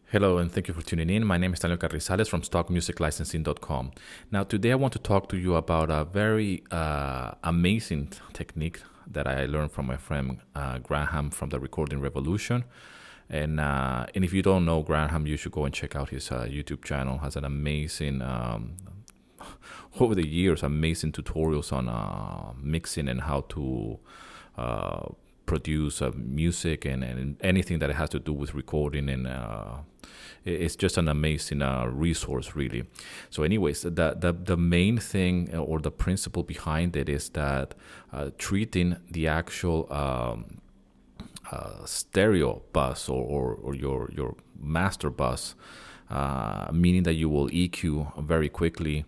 Hello and thank you for tuning in. My name is Daniel Carrizales from stockmusiclicensing.com. Now, today I want to talk to you about a very amazing technique that I learned from my friend Graham from the Recording Revolution. And if you don't know Graham, you should go and check out his YouTube channel. Has an amazing, over the years, amazing tutorials on mixing and how to produce music and anything that has to do with recording, and it's just an amazing resource, really. So anyways, the main thing or the principle behind it is that treating the actual stereo bus or your master bus, meaning that you will EQ very quickly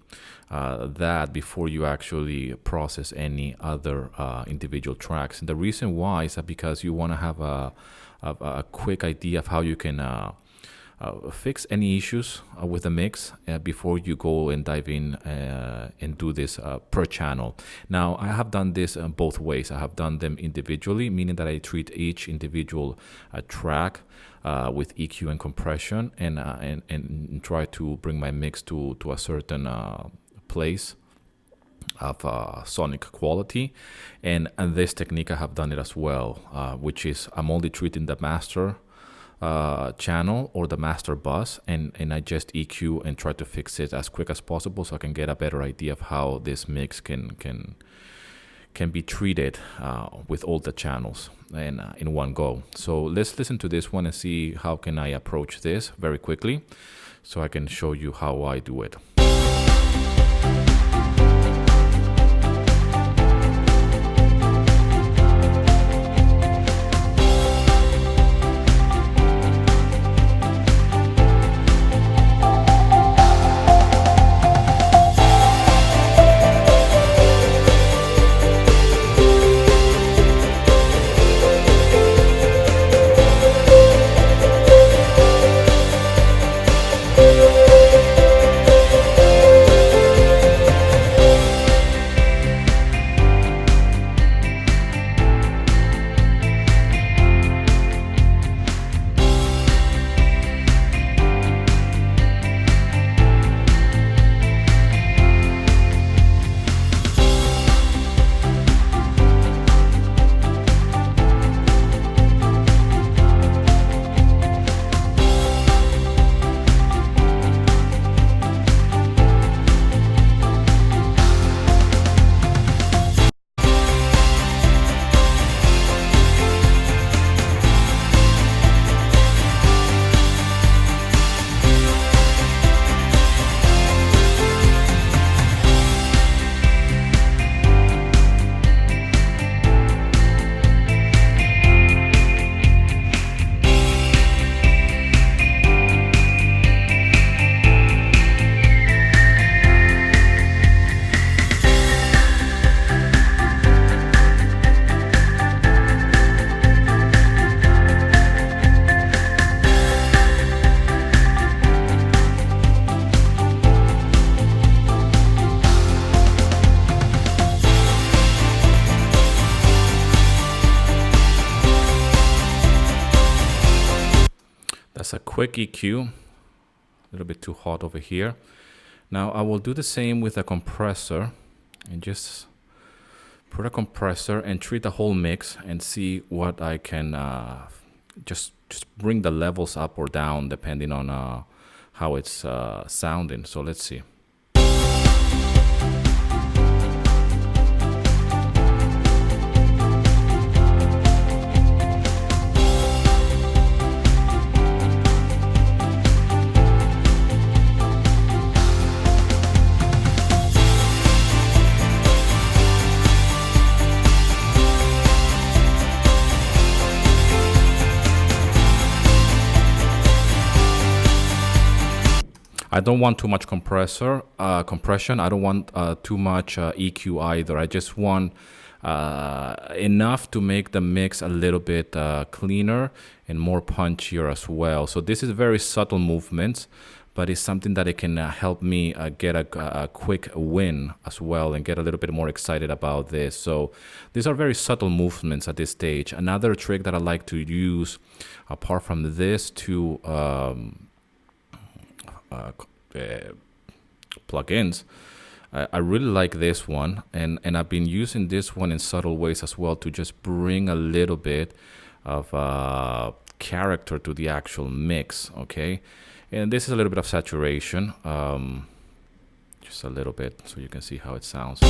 that before you actually process any other individual tracks. And the reason why is that because you want to have a quick idea of how you can fix any issues with the mix before you go and dive in and do this per channel. Now, I have done this both ways. I have done them individually, meaning that I treat each individual track with EQ and compression, and try to bring my mix to a certain place of sonic quality. And this technique I have done it as well, which is I'm only treating the master channel or the master bus, and I just EQ and try to fix it as quick as possible so I can get a better idea of how this mix can be treated with all the channels and in one go. So let's listen to this one and see how can I approach this very quickly so I can show you how I do it. That's a quick EQ, a little bit too hot over here. Now I will do the same with a compressor and just put a compressor and treat the whole mix and see what I can just bring the levels up or down depending on how it's sounding. So let's see. I don't want too much compression. I don't want too much EQ either. I just want enough to make the mix a little bit cleaner and more punchier as well. So this is very subtle movements, but it's something that it can help me get a quick win as well and get a little bit more excited about this. So these are very subtle movements at this stage. Another trick that I like to use, apart from this, to plugins. I really like this one, and I've been using this one in subtle ways as well to just bring a little bit of character to the actual mix, okay? And this is a little bit of saturation, just a little bit, so you can see how it sounds.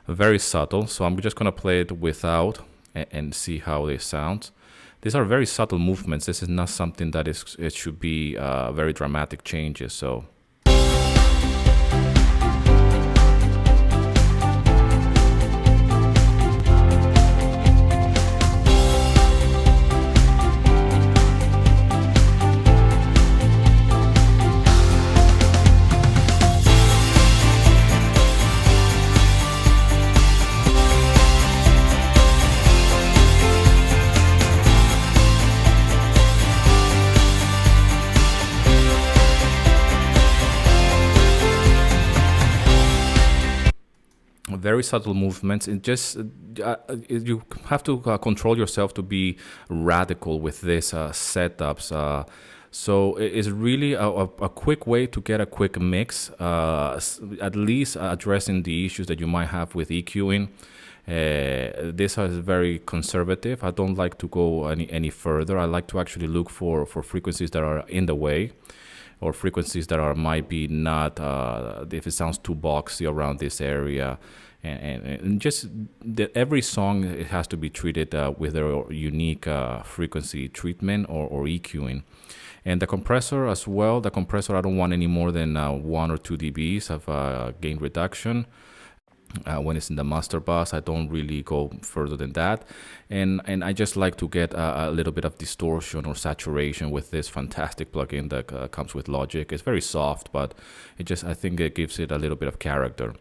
Very subtle, so I'm just gonna play it without and see how it sounds. These are very subtle movements. This is not something that it should be very dramatic changes. So very subtle movements, and just you have to control yourself to be radical with this setups. So it's really a quick way to get a quick mix, at least addressing the issues that you might have with EQing. This is very conservative. I don't like to go any further. I like to actually look for frequencies that are in the way, or frequencies that are might be not, if it sounds too boxy around this area. And just every song, it has to be treated with a unique frequency treatment or EQing. And the compressor as well, the compressor, I don't want any more than 1 or 2 dBs of gain reduction. When it's in the master bus, I don't really go further than that, and I just like to get a little bit of distortion or saturation with this fantastic plugin that comes with Logic. It's very soft, but I think it gives it a little bit of character.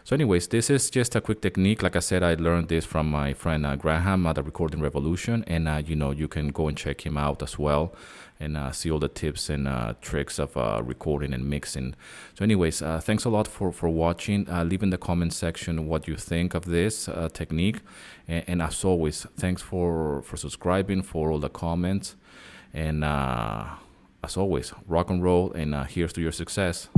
So anyways, this is just a quick technique. Like I said, I learned this from my friend Graham at the Recording Revolution, and you can go and check him out as well, and see all the tips and tricks of recording and mixing. So anyways, thanks a lot for watching. Leave in the comment section what you think of this technique, and as always, thanks for subscribing, for all the comments, and as always, rock and roll, and here's to your success.